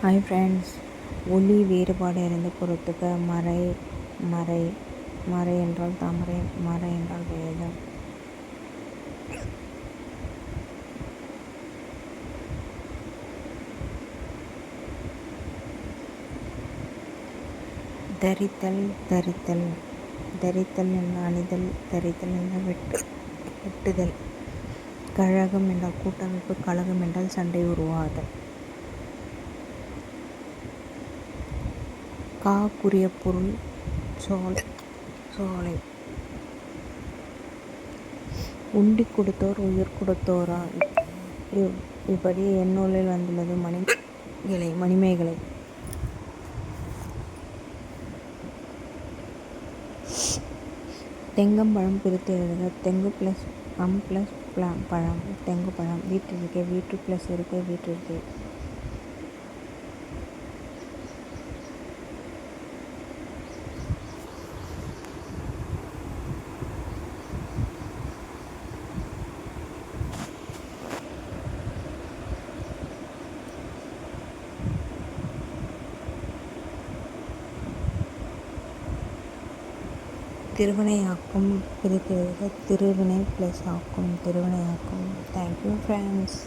Hi friends, ஒலி வேறுபாடு அறிந்து பொறுத்துக. மறை மறை மறை என்றால் தாமரை, மறை என்றால் வேதம். தரித்தல் தரித்தல் தரித்தல் என்ற அணிதல், தரித்தல் என்ற வெட்டுதல். கழகம் என்றால் கூட்டமைப்பு, கழகம் என்றால் சண்டை உருவாதல். காக்குரிய பொருள் சோலை. உண்டி கொடுத்தோர் உயிர் கொடுத்தோரா. இப்படி எந்நூலில் வந்துள்ளது மணிமேகலை. தெங்கம்பழம் பிரித்து எழுதுக. தெங்கு ப்ளஸ் ப்ளஸ் பழம், தெங்கு பழம். வீற்றிருக்கை, வீற்று ப்ளஸ் இருக்கை, வீற்றிருக்கை. திருவினையாக்கும் பிரித்து எழுதுக. திருவினை ப்ளஸ் ஆக்கும், திருவினையாக்கும். Thank you friends.